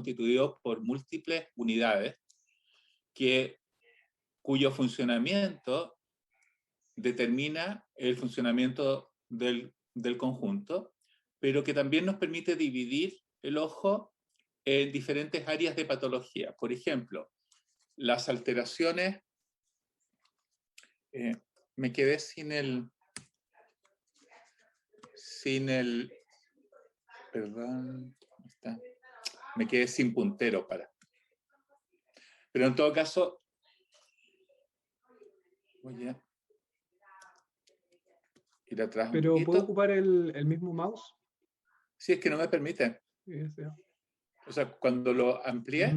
constituido por múltiples unidades cuyo funcionamiento determina el funcionamiento del conjunto, pero que también nos permite dividir el ojo en diferentes áreas de patología. Por ejemplo, las alteraciones... me quedé sin el... Perdón, está. Me quedé sin puntero Pero en todo caso, voy a ir atrás un ¿Pero poquito. puedo ocupar el mismo mouse? Sí, es que no me permite. Sí, sí. O sea, cuando lo amplié,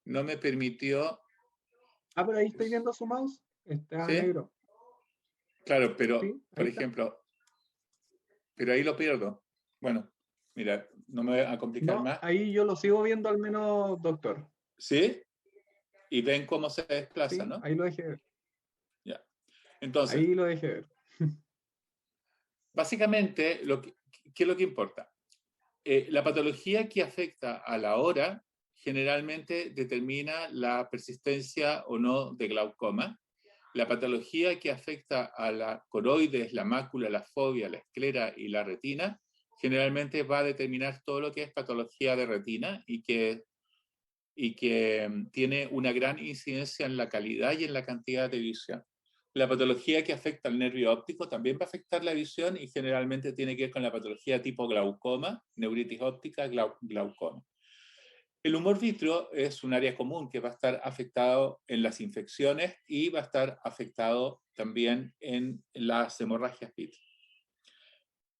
no me permitió... Ah, pero ahí estoy viendo su mouse. Está ¿Sí? negro. Claro, pero, Sí, por está. ejemplo, pero ahí lo pierdo. Bueno, mira, no me voy a complicar No, más. ahí yo lo sigo viendo al menos, doctor. ¿Sí? Y ven cómo se desplaza, Sí, ¿no? ahí lo dejé ver. Ya. Entonces, Ahí lo dejé ver. básicamente, ¿qué es lo que importa? La patología que afecta a la hora generalmente determina la persistencia o no de glaucoma. La patología que afecta a la coroides, la mácula, la fovea, la esclera y la retina generalmente va a determinar todo lo que es patología de retina y que tiene una gran incidencia en la calidad y en la cantidad de visión. La patología que afecta al nervio óptico también va a afectar la visión y generalmente tiene que ver con la patología tipo glaucoma, neuritis óptica, glaucoma. El humor vítreo es un área común que va a estar afectado en las infecciones y va a estar afectado también en las hemorragias vítreas.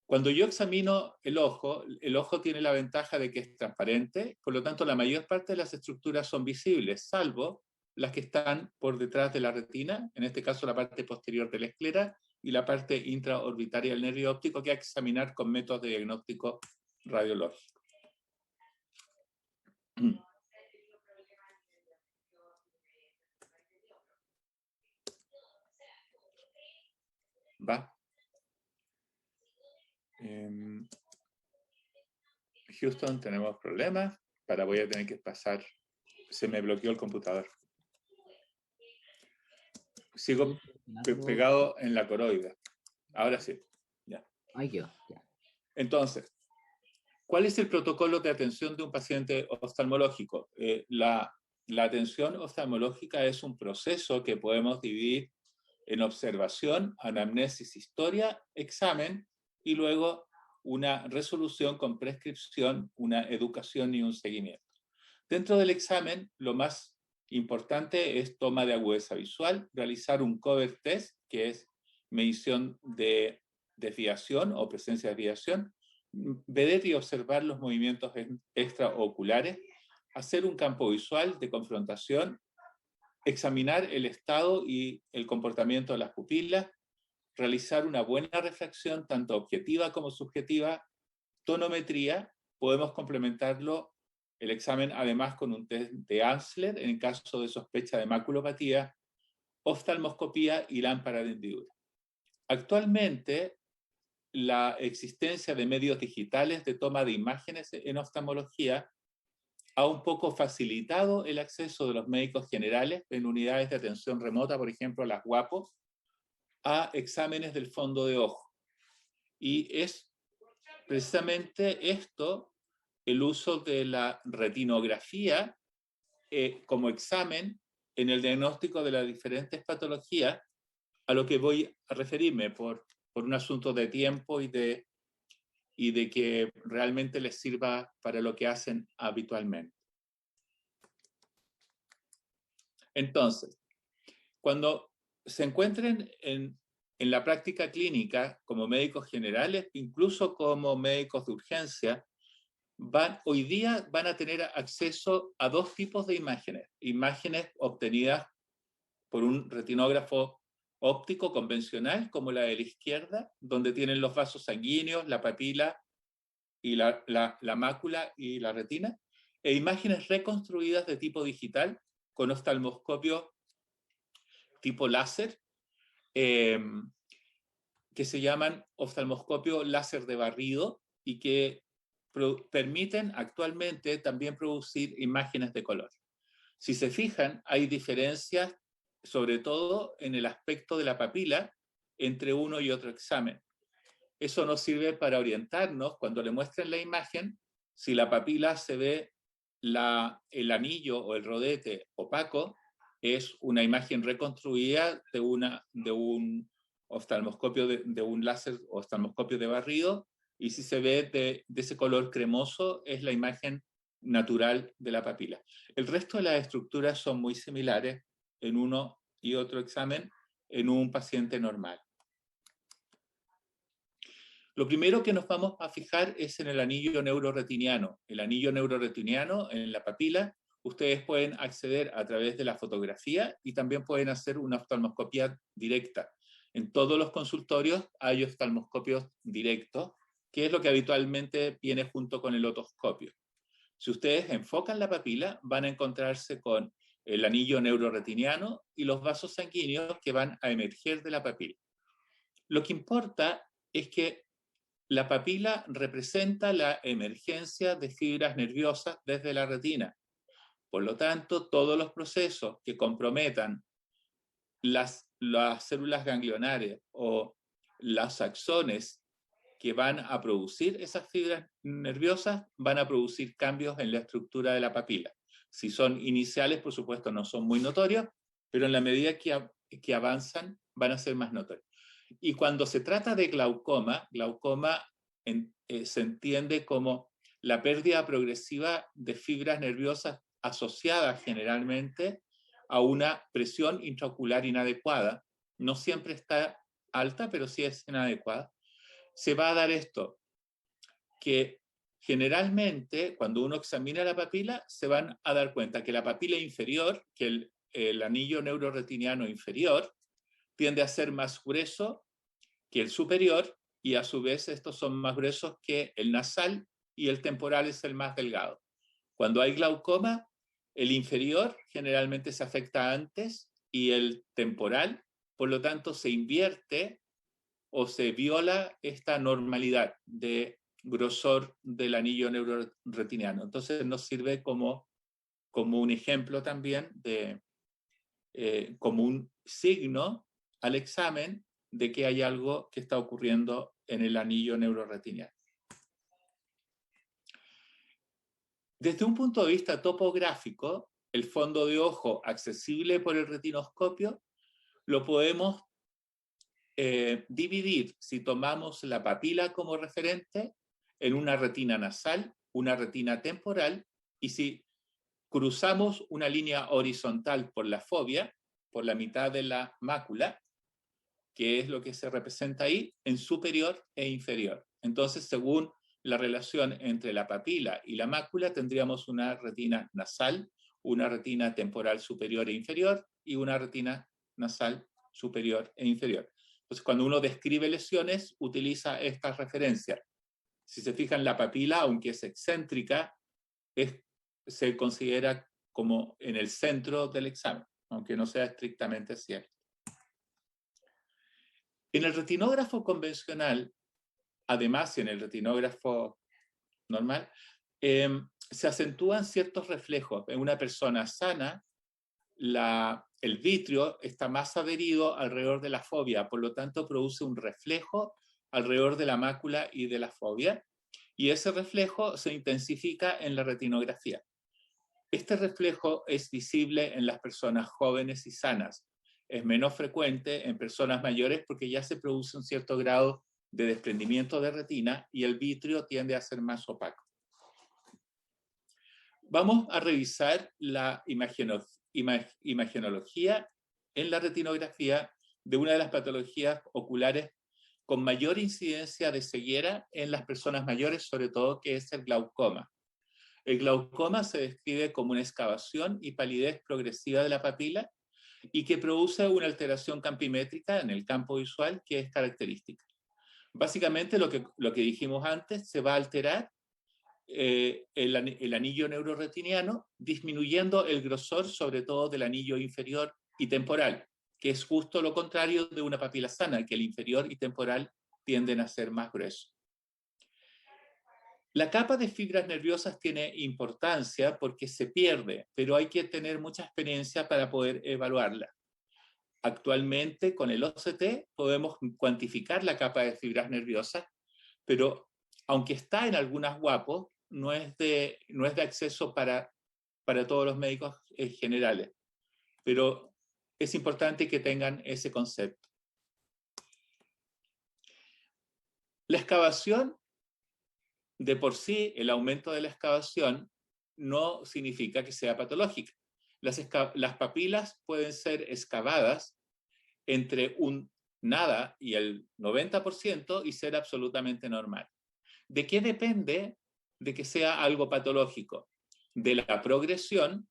Cuando yo examino el ojo tiene la ventaja de que es transparente, por lo tanto la mayor parte de las estructuras son visibles, salvo las que están por detrás de la retina, en este caso la parte posterior de la esclera y la parte intraorbitaria del nervio óptico, que hay que examinar con métodos de diagnóstico radiológico. ¿Va? Houston, tenemos problemas. Voy a tener que pasar. Se me bloqueó el computador. Sigo pegado en la coroide. Ahora sí. Ya. Ahí quedó. Ya. Entonces, ¿cuál es el protocolo de atención de un paciente oftalmológico? La atención oftalmológica es un proceso que podemos dividir en observación, anamnesis, historia, examen y luego una resolución con prescripción, una educación y un seguimiento. Dentro del examen, lo más importante es toma de agudeza visual, realizar un cover test, que es medición de desviación o presencia de desviación, ver y observar los movimientos extraoculares, hacer un campo visual de confrontación, examinar el estado y el comportamiento de las pupilas, realizar una buena refracción, tanto objetiva como subjetiva, tonometría, podemos complementarlo el examen además con un test de Ansler en caso de sospecha de maculopatía, oftalmoscopía y lámpara de hendidura. Actualmente, la existencia de medios digitales de toma de imágenes en oftalmología ha un poco facilitado el acceso de los médicos generales en unidades de atención remota, por ejemplo, las WAPO, a exámenes del fondo de ojo. Y es precisamente esto, el uso de la retinografía como examen en el diagnóstico de las diferentes patologías, a lo que voy a referirme por un asunto de tiempo y de que realmente les sirva para lo que hacen habitualmente. Entonces, cuando se encuentren en la práctica clínica como médicos generales, incluso como médicos de urgencia, hoy día van a tener acceso a dos tipos de imágenes. Imágenes obtenidas por un retinógrafo óptico convencional, como la de la izquierda, donde tienen los vasos sanguíneos, la papila y la mácula y la retina, e imágenes reconstruidas de tipo digital con oftalmoscopio tipo láser, que se llaman oftalmoscopio láser de barrido y que permiten actualmente también producir imágenes de color. Si se fijan, hay diferencias, sobre todo en el aspecto de la papila, entre uno y otro examen. Eso nos sirve para orientarnos cuando le muestren la imagen, si la papila se ve el anillo o el rodete opaco, es una imagen reconstruida de un oftalmoscopio, de un láser o oftalmoscopio de barrido, y si se ve de ese color cremoso, es la imagen natural de la papila. El resto de las estructuras son muy similares en uno y otro examen en un paciente normal. Lo primero que nos vamos a fijar es en el anillo neuroretiniano. El anillo neuroretiniano en la papila, ustedes pueden acceder a través de la fotografía y también pueden hacer una oftalmoscopia directa. En todos los consultorios hay oftalmoscopios directos, que es lo que habitualmente viene junto con el otoscopio. Si ustedes enfocan la papila, van a encontrarse con el anillo neuroretiniano y los vasos sanguíneos que van a emerger de la papila. Lo que importa es que la papila representa la emergencia de fibras nerviosas desde la retina. Por lo tanto, todos los procesos que comprometan las células ganglionares o los axones que van a producir esas fibras nerviosas van a producir cambios en la estructura de la papila. Si son iniciales, por supuesto, no son muy notorios, pero en la medida que avanzan van a ser más notorios. Y cuando se trata de glaucoma, se entiende como la pérdida progresiva de fibras nerviosas asociadas generalmente a una presión intraocular inadecuada. No siempre está alta, pero sí es inadecuada. Se va a dar esto, que generalmente cuando uno examina la papila, se van a dar cuenta que la papila inferior, que el anillo neuroretiniano inferior, tiende a ser más grueso que el superior, y a su vez estos son más gruesos que el nasal, y el temporal es el más delgado. Cuando hay glaucoma, el inferior generalmente se afecta antes y el temporal, por lo tanto, se invierte o se viola esta normalidad de grosor del anillo neuroretiniano. Entonces nos sirve como un ejemplo también como un signo al examen de que hay algo que está ocurriendo en el anillo neuroretiniano. Desde un punto de vista topográfico, el fondo de ojo accesible por el retinoscopio lo podemos dividir, si tomamos la papila como referente, en una retina nasal, una retina temporal, y si cruzamos una línea horizontal por la fovea, por la mitad de la mácula, que es lo que se representa ahí, en superior e inferior. Entonces, según la relación entre la papila y la mácula, tendríamos una retina nasal, una retina temporal superior e inferior y una retina nasal superior e inferior. Entonces, cuando uno describe lesiones, utiliza estas referencias. Si se fijan, la papila, aunque es excéntrica, se considera como en el centro del examen, aunque no sea estrictamente cierto. En el retinógrafo convencional, además en el retinógrafo normal, se acentúan ciertos reflejos. En una persona sana, el vitrio está más adherido alrededor de la fovea, por lo tanto produce un reflejo alrededor de la mácula y de la fovea, y ese reflejo se intensifica en la retinografía. Este reflejo es visible en las personas jóvenes y sanas. Es menos frecuente en personas mayores porque ya se produce un cierto grado de desprendimiento de retina y el vitrio tiende a ser más opaco. Vamos a revisar la imagenología en la retinografía de una de las patologías oculares con mayor incidencia de ceguera en las personas mayores, sobre todo, que es el glaucoma. El glaucoma se describe como una excavación y palidez progresiva de la papila y que produce una alteración campimétrica en el campo visual que es característica. Básicamente lo que dijimos antes, se va a alterar el anillo neuroretiniano, disminuyendo el grosor, sobre todo del anillo inferior y temporal, que es justo lo contrario de una papila sana, que el inferior y temporal tienden a ser más gruesos. La capa de fibras nerviosas tiene importancia porque se pierde, pero hay que tener mucha experiencia para poder evaluarla. Actualmente, con el OCT podemos cuantificar la capa de fibras nerviosas, pero aunque está en algunas guapos, no es de acceso para todos los médicos generales. Pero es importante que tengan ese concepto. La excavación, de por sí, el aumento de la excavación no significa que sea patológica. Las papilas pueden ser excavadas entre un nada y el 90% y ser absolutamente normal. ¿De qué depende de que sea algo patológico? De la progresión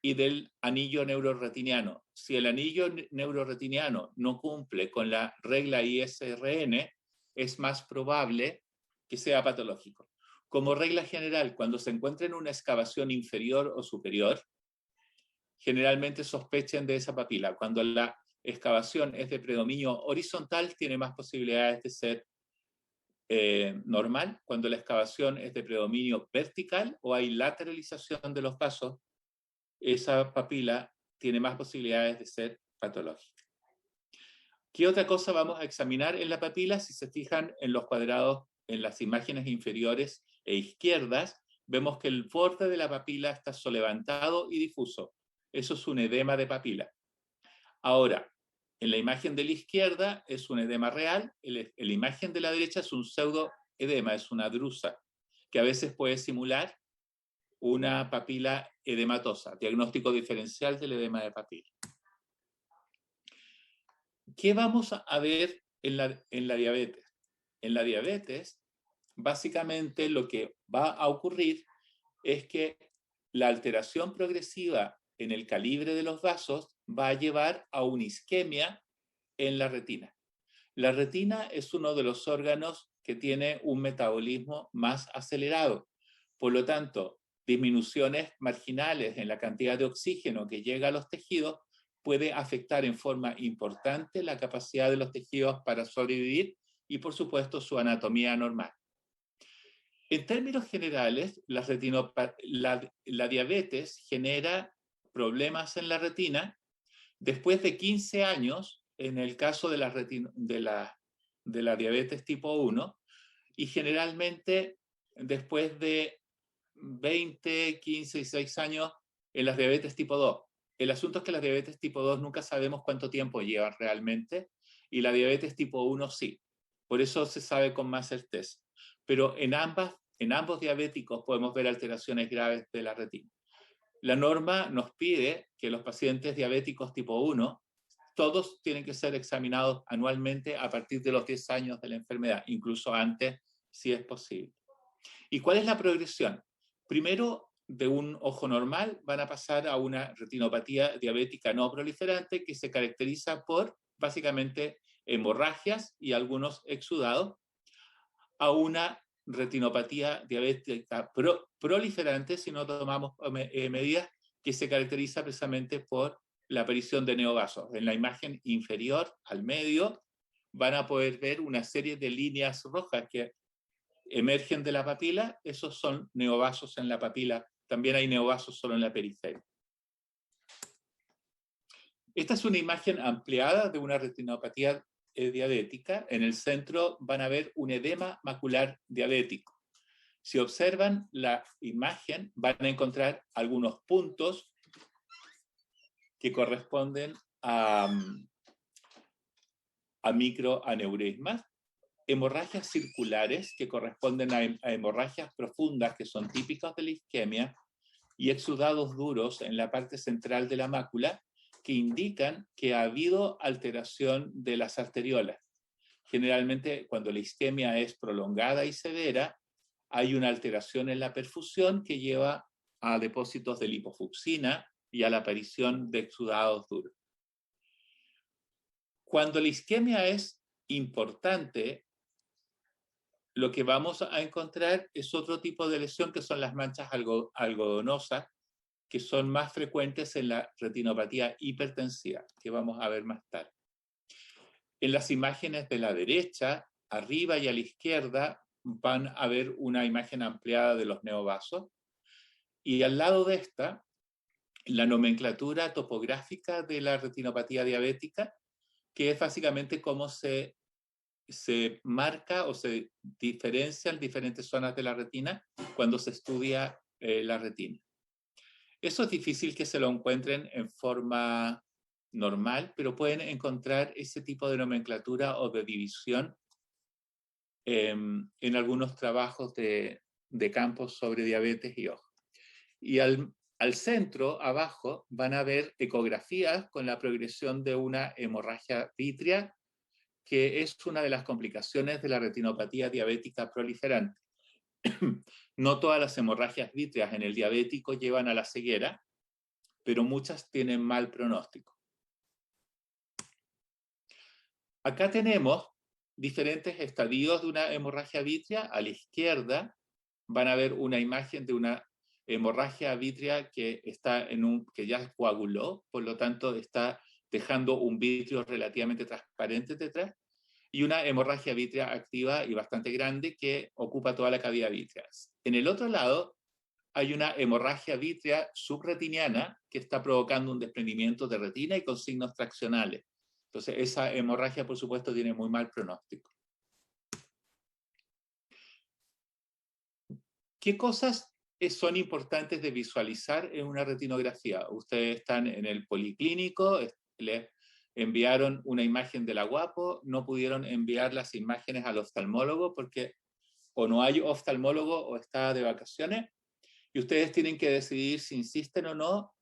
y del anillo neuroretiniano. Si el anillo neuroretiniano no cumple con la regla ISRN, es más probable que sea patológico. Como regla general, cuando se encuentra en una excavación inferior o superior, generalmente sospechen de esa papila. Cuando la excavación es de predominio horizontal, tiene más posibilidades de ser normal. Cuando la excavación es de predominio vertical o hay lateralización de los vasos, esa papila tiene más posibilidades de ser patológica. ¿Qué otra cosa vamos a examinar en la papila? Si se fijan en los cuadrados, en las imágenes inferiores e izquierdas, vemos que el borde de la papila está solevantado y difuso. Eso es un edema de papila. Ahora, en la imagen de la izquierda es un edema real, en la imagen de la derecha es un pseudoedema, es una drusa, que a veces puede simular una papila edematosa, diagnóstico diferencial del edema de papila. ¿Qué vamos a ver en la diabetes? En la diabetes, básicamente lo que va a ocurrir es que la alteración progresiva en el calibre de los vasos va a llevar a una isquemia en la retina. La retina es uno de los órganos que tiene un metabolismo más acelerado. Por lo tanto, disminuciones marginales en la cantidad de oxígeno que llega a los tejidos puede afectar en forma importante la capacidad de los tejidos para sobrevivir y, por supuesto, su anatomía normal. En términos generales, la diabetes genera problemas en la retina después de 15 años, en el caso de la diabetes tipo 1, y generalmente después de 20, 15 y 6 años en las diabetes tipo 2. El asunto es que las diabetes tipo 2 nunca sabemos cuánto tiempo llevan realmente, y la diabetes tipo 1 sí. Por eso se sabe con más certeza. Pero en ambos diabéticos podemos ver alteraciones graves de la retina. La norma nos pide que los pacientes diabéticos tipo 1, todos tienen que ser examinados anualmente a partir de los 10 años de la enfermedad, incluso antes, si es posible. ¿Y cuál es la progresión? Primero, de un ojo normal van a pasar a una retinopatía diabética no proliferante que se caracteriza por, básicamente, hemorragias y algunos exudados, a una retinopatía diabética proliferante si no tomamos medidas, que se caracteriza precisamente por la aparición de neovasos. En la imagen inferior al medio van a poder ver una serie de líneas rojas que emergen de la papila. Esos son neovasos en la papila. También hay neovasos solo en la periferia. Esta es una imagen ampliada de una retinopatía diabética. En el centro van a ver un edema macular diabético. Si observan la imagen, van a encontrar algunos puntos que corresponden a microaneurismas, hemorragias circulares que corresponden a hemorragias profundas que son típicas de la isquemia, y exudados duros en la parte central de la mácula que indican que ha habido alteración de las arteriolas. Generalmente, cuando la isquemia es prolongada y severa, hay una alteración en la perfusión que lleva a depósitos de lipofucsina y a la aparición de exudados duros. Cuando la isquemia es importante, lo que vamos a encontrar es otro tipo de lesión, que son las manchas algodonosas, que son más frecuentes en la retinopatía hipertensiva, que vamos a ver más tarde. En las imágenes de la derecha, arriba y a la izquierda, van a ver una imagen ampliada de los neovasos. Y al lado de esta, la nomenclatura topográfica de la retinopatía diabética, que es básicamente cómo se marca o se diferencian diferentes zonas de la retina cuando se estudia la retina. Eso es difícil que se lo encuentren en forma normal, pero pueden encontrar ese tipo de nomenclatura o de división en algunos trabajos de campos sobre diabetes y ojo. Y al centro, abajo, van a ver ecografías con la progresión de una hemorragia vítrea, que es una de las complicaciones de la retinopatía diabética proliferante. No todas las hemorragias vítreas en el diabético llevan a la ceguera, pero muchas tienen mal pronóstico. Acá tenemos diferentes estadios de una hemorragia vítrea. A la izquierda van a ver una imagen de una hemorragia vítrea que que ya coaguló, por lo tanto está dejando un vítreo relativamente transparente detrás, y una hemorragia vítrea activa y bastante grande que ocupa toda la cavidad vítrea. En el otro lado hay una hemorragia vítrea subretiniana que está provocando un desprendimiento de retina y con signos traccionales. Entonces, esa hemorragia, por supuesto, tiene muy mal pronóstico. ¿Qué cosas son importantes de visualizar en una retinografía? Ustedes están en el policlínico, les enviaron una imagen de la guapo, no pudieron enviar las imágenes al oftalmólogo porque o no hay oftalmólogo o está de vacaciones, y ustedes tienen que decidir si insisten o no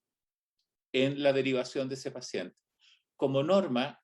en la derivación de ese paciente. Como norma,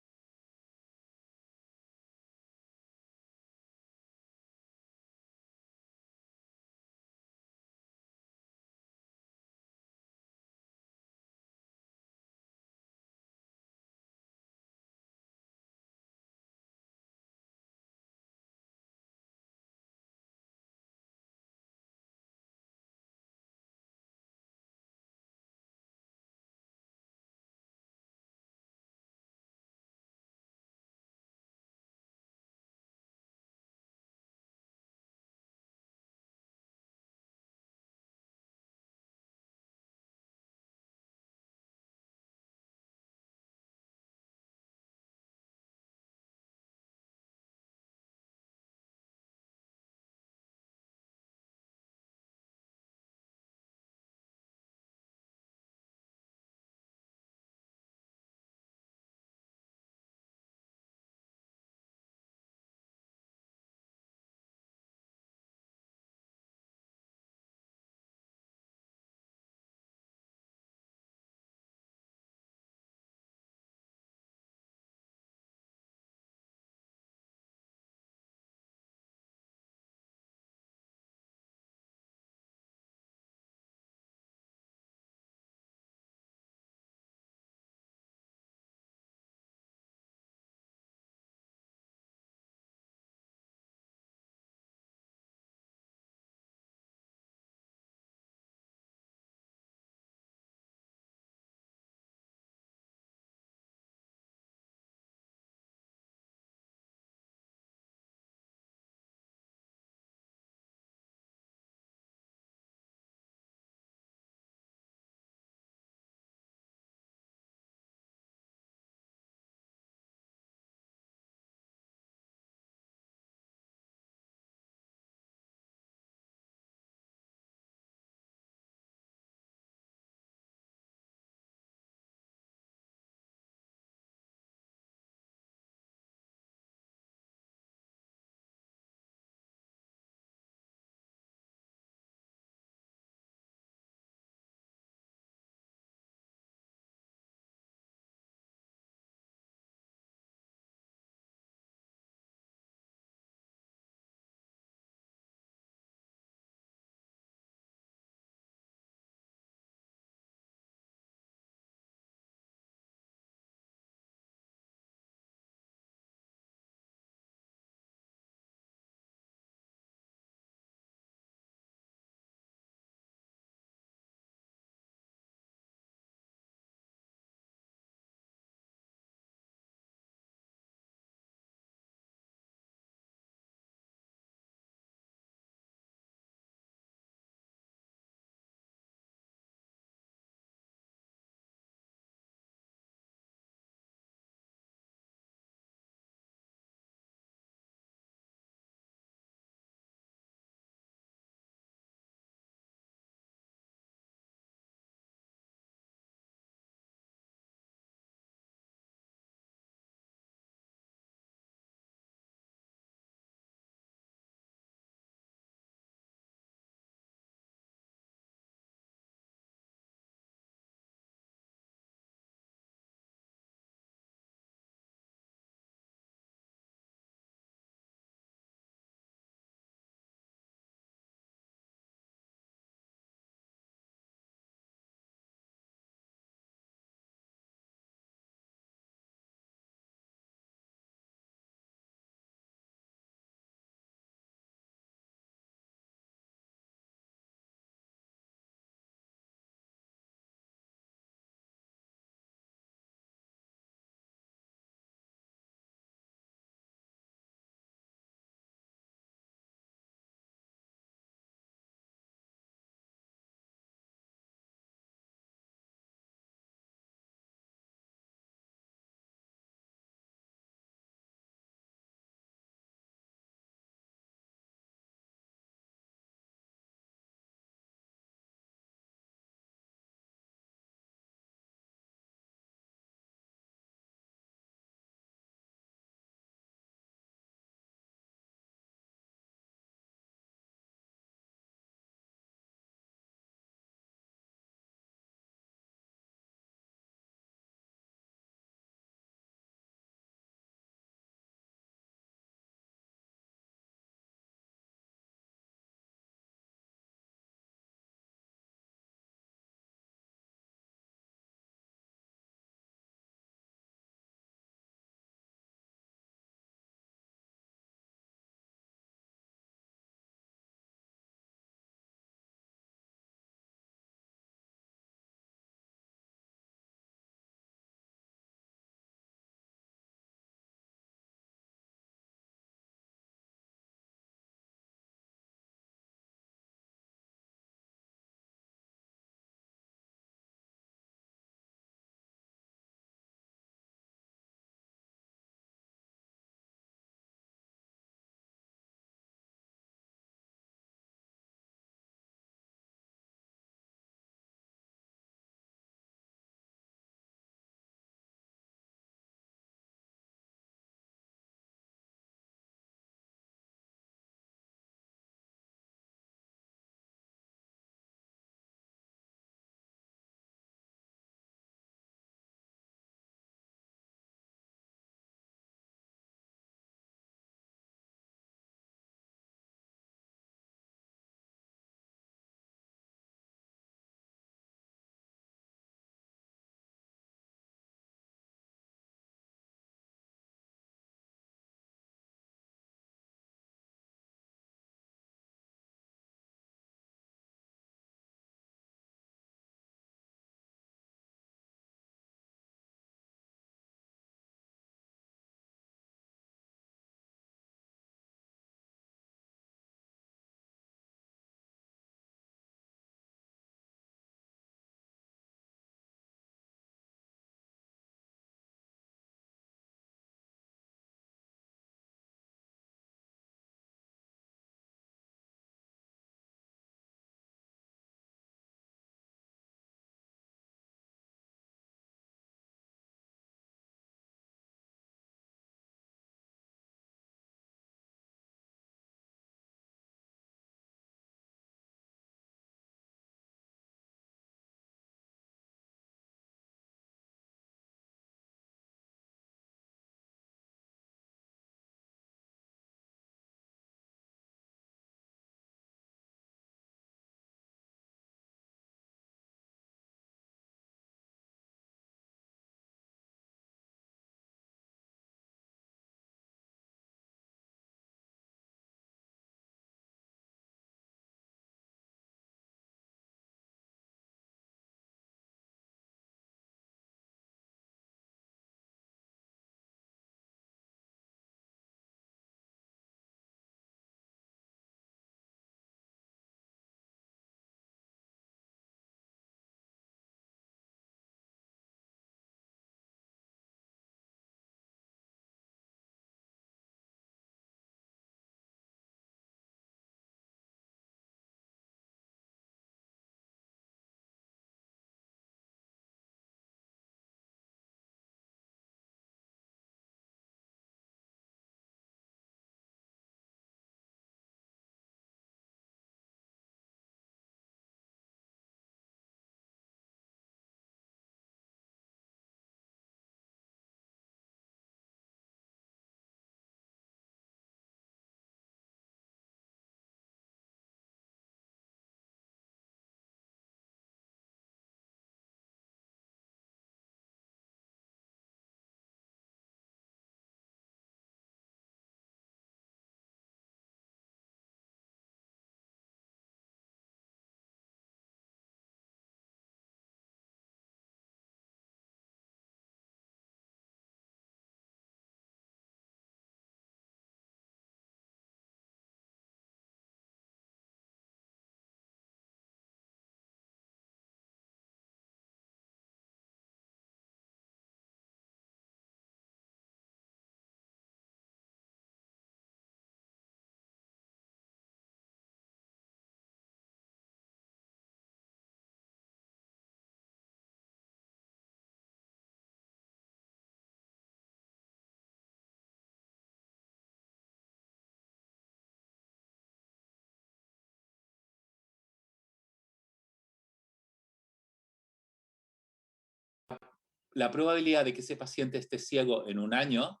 la probabilidad de que ese paciente esté ciego en un año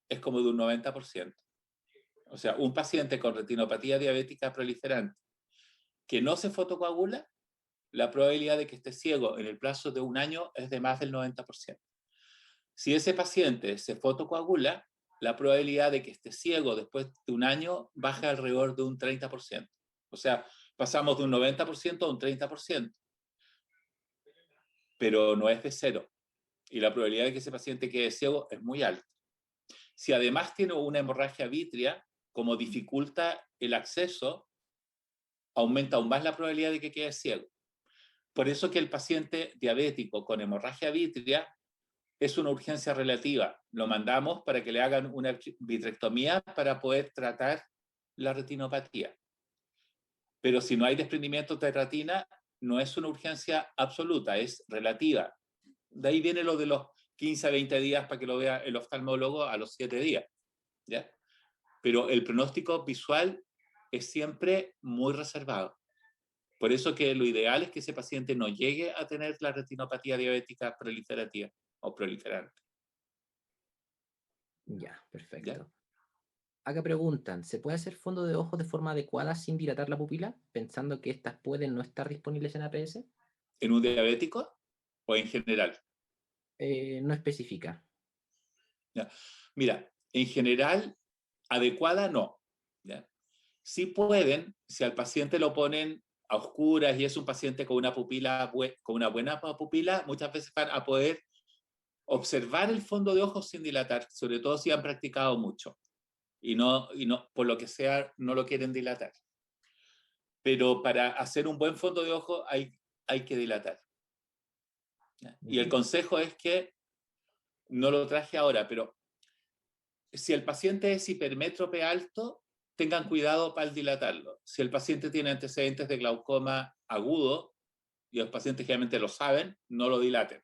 es como de un 90%. O sea, un paciente con retinopatía diabética proliferante que no se fotocoagula, la probabilidad de que esté ciego en el plazo de un año es de más del 90%. Si ese paciente se fotocoagula, la probabilidad de que esté ciego después de un año baja alrededor de un 30%. O sea, pasamos de un 90% a un 30%, pero no es de cero. Y la probabilidad de que ese paciente quede ciego es muy alta. Si además tiene una hemorragia vítrea, como dificulta el acceso, aumenta aún más la probabilidad de que quede ciego. Por eso que el paciente diabético con hemorragia vítrea es una urgencia relativa. Lo mandamos para que le hagan una vitrectomía para poder tratar la retinopatía. Pero si no hay desprendimiento de retina, no es una urgencia absoluta, es relativa. De ahí viene lo de los 15 a 20 días para que lo vea el oftalmólogo a los 7 días. ¿Ya? Pero el pronóstico visual es siempre muy reservado. Por eso que lo ideal es que ese paciente no llegue a tener la retinopatía diabética proliferativa o proliferante. Ya, perfecto. ¿Ya? Acá preguntan, ¿se puede hacer fondo de ojos de forma adecuada sin dilatar la pupila, pensando que estas pueden no estar disponibles en APS? ¿En un diabético o en general? No especifica. ¿Ya? Mira, en general, adecuada no. ¿Ya? Sí pueden, si al paciente lo ponen a oscuras y es un paciente con una pupila, con una buena pupila, muchas veces van a poder observar el fondo de ojos sin dilatar, sobre todo si han practicado mucho y no, por lo que sea, no lo quieren dilatar. Pero para hacer un buen fondo de ojo hay que dilatar. ¿Ya? Y el consejo es que, no lo traje ahora, pero si el paciente es hipermétrope alto, tengan cuidado para dilatarlo. Si el paciente tiene antecedentes de glaucoma agudo, y los pacientes generalmente lo saben, no lo dilaten.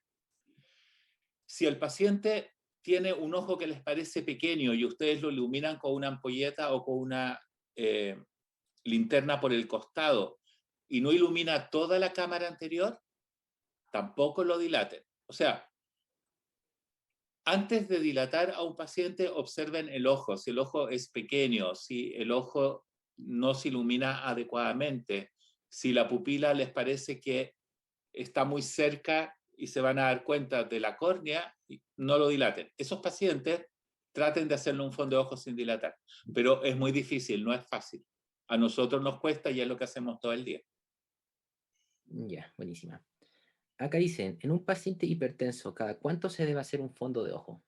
Si el paciente tiene un ojo que les parece pequeño y ustedes lo iluminan con una ampolleta o con una linterna por el costado y no ilumina toda la cámara anterior, tampoco lo dilaten. O sea, antes de dilatar a un paciente, observen el ojo, si el ojo es pequeño, si el ojo no se ilumina adecuadamente, si la pupila les parece que está muy cerca y se van a dar cuenta de la córnea, no lo dilaten. Esos pacientes traten de hacerle un fondo de ojo sin dilatar, pero es muy difícil, no es fácil. A nosotros nos cuesta y es lo que hacemos todo el día. Ya, buenísima. Acá dicen, en un paciente hipertenso, ¿cada cuánto se debe hacer un fondo de ojo?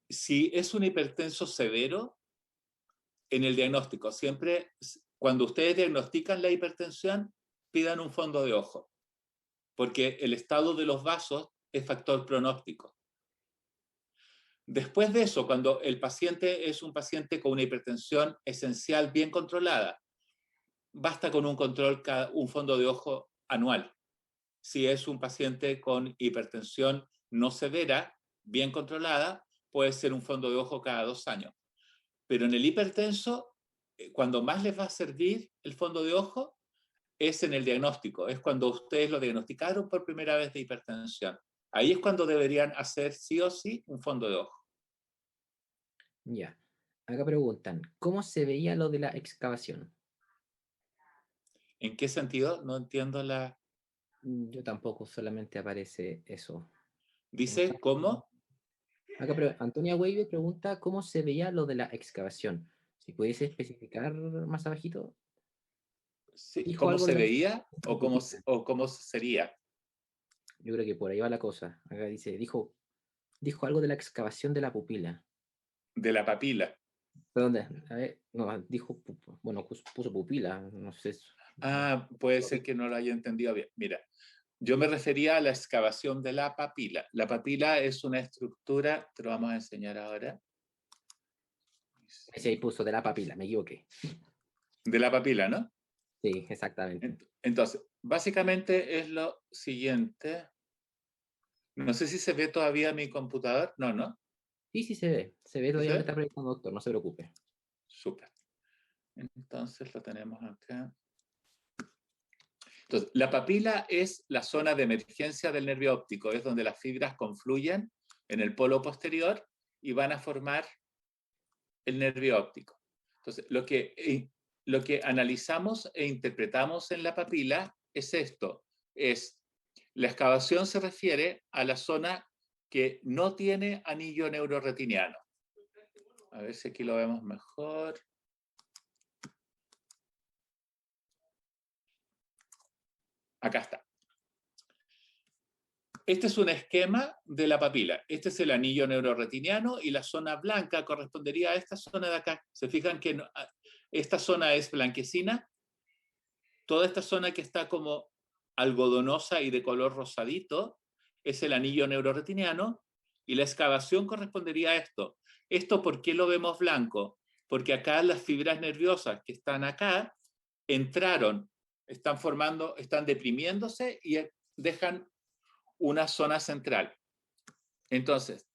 Si es un hipertenso severo, en el diagnóstico, siempre cuando ustedes diagnostican la hipertensión, pidan un fondo de ojo, porque el estado de los vasos es factor pronóstico. Después de eso, cuando el paciente es un paciente con una hipertensión esencial bien controlada, basta con un control, un fondo de ojo anual. Si es un paciente con hipertensión no severa, bien controlada, puede ser un fondo de ojo cada 2 años. Pero en el hipertenso, cuando más les va a servir el fondo de ojo es en el diagnóstico, es cuando ustedes lo diagnosticaron por primera vez de hipertensión. Ahí es cuando deberían hacer sí o sí un fondo de ojo. Ya. Acá preguntan, ¿cómo se veía lo de la excavación? ¿En qué sentido? No entiendo la... Yo tampoco, solamente aparece eso. Dice, ¿cómo? Acá Antonia Weibe pregunta, ¿cómo se veía lo de la excavación? Si pudiese especificar más abajito. Sí, Dijo ¿cómo algo de se la veía pupila. o cómo sería? Yo creo que por ahí va la cosa. Acá dice, dijo algo de la excavación de la pupila. De la papila. ¿De dónde? A ver, no, dijo, bueno, puso pupila, no sé. Ah, puede ser que no lo haya entendido bien. Mira, yo me refería a la excavación de la papila. La papila es una estructura, te lo vamos a enseñar ahora. Sí, ahí puso de la papila, me equivoqué. De la papila, ¿no? Sí, exactamente. Entonces, básicamente es lo siguiente. No sé si se ve todavía mi computador. No, ¿no? Sí, sí se ve. Se ve ¿Sí todavía se lo que ve? está proyectando, doctor, no se preocupe. Súper. Entonces lo tenemos acá. Entonces, la papila es la zona de emergencia del nervio óptico, es donde las fibras confluyen en el polo posterior y van a formar el nervio óptico. Entonces, lo que analizamos e interpretamos en la papila es esto, es la excavación se refiere a la zona que no tiene anillo neuroretiniano. A ver si aquí lo vemos mejor. Acá está. Este es un esquema de la papila. Este es el anillo neuroretiniano y la zona blanca correspondería a esta zona de acá. Se fijan que esta zona es blanquecina. Toda esta zona que está como algodonosa y de color rosadito es el anillo neuroretiniano y la excavación correspondería a esto. ¿Esto por qué lo vemos blanco? Porque acá las fibras nerviosas que están acá entraron, están deprimiéndose y dejan una zona central. Entonces,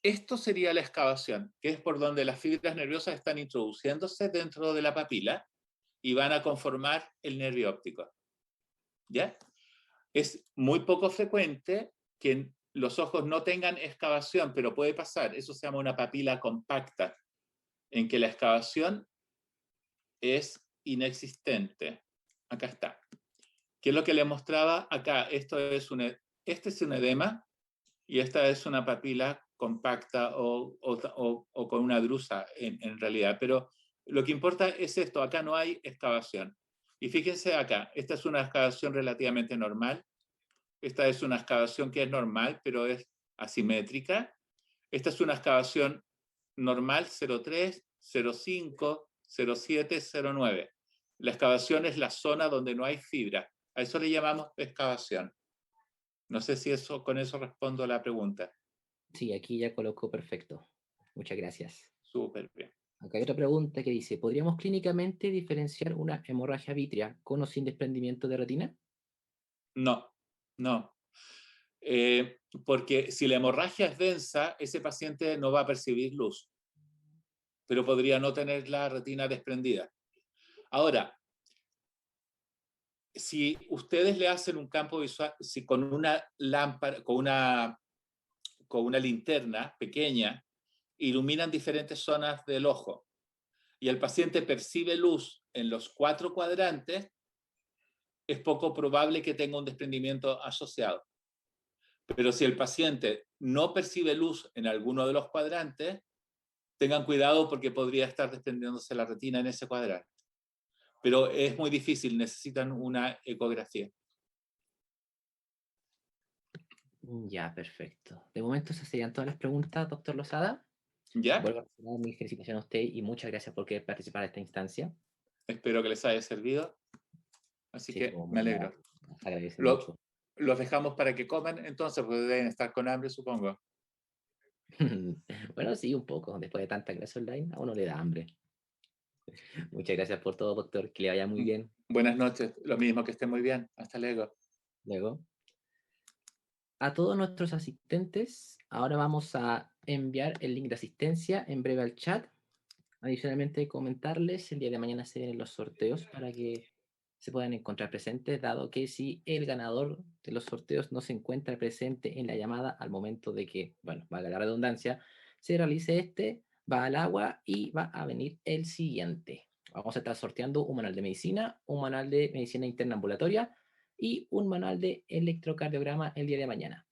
esto sería la excavación, que es por donde las fibras nerviosas están introduciéndose dentro de la papila y van a conformar el nervio óptico. ¿Ya? Es muy poco frecuente que los ojos no tengan excavación, pero puede pasar. Eso se llama una papila compacta, en que la excavación es inexistente. Acá está. ¿Qué es lo que le mostraba acá? Este es un edema y esta es una papila compacta o con una drusa en realidad. Pero lo que importa es esto, acá no hay excavación. Y fíjense acá, esta es una excavación relativamente normal. Esta es una excavación que es normal, pero es asimétrica. Esta es una excavación normal 03, 05, 07, 09. La excavación es la zona donde no hay fibra. A eso le llamamos excavación. No sé si con eso respondo a la pregunta. Sí, aquí ya colocó perfecto. Muchas gracias. Súper bien. Acá hay otra pregunta que dice, ¿podríamos clínicamente diferenciar una hemorragia vítrea con o sin desprendimiento de retina? No, no. Porque si la hemorragia es densa, ese paciente no va a percibir luz, pero podría no tener la retina desprendida. Ahora, si ustedes le hacen un campo visual, si con una lámpara, con una linterna pequeña, iluminan diferentes zonas del ojo y el paciente percibe luz en los 4 cuadrantes, es poco probable que tenga un desprendimiento asociado. Pero si el paciente no percibe luz en alguno de los cuadrantes, tengan cuidado porque podría estar desprendiéndose la retina en ese cuadrante. Pero es muy difícil, necesitan una ecografía. Ya, perfecto. De momento esas serían todas las preguntas, doctor Lozada. ¿Ya? Vuelvo a dar mi felicitación a usted y muchas gracias por querer participar de esta instancia. Espero que les haya servido. Así Sí, que como me alegro. agradece mucho. Los dejamos para que coman entonces, porque deben estar con hambre, supongo. Bueno, sí, un poco. Después de tanta clase online, a uno le da hambre. Muchas gracias por todo, doctor. Que le vaya muy bien. Buenas noches. Lo mismo, que estén muy bien. Hasta luego. Luego. A todos nuestros asistentes, ahora vamos a enviar el link de asistencia en breve al chat. Adicionalmente, comentarles, el día de mañana se vienen los sorteos para que se puedan encontrar presentes, dado que si el ganador de los sorteos no se encuentra presente en la llamada al momento de que, bueno, valga la redundancia, se realice este, va al agua y va a venir el siguiente. Vamos a estar sorteando un manual de medicina, un manual de medicina interna ambulatoria y un manual de electrocardiograma el día de mañana.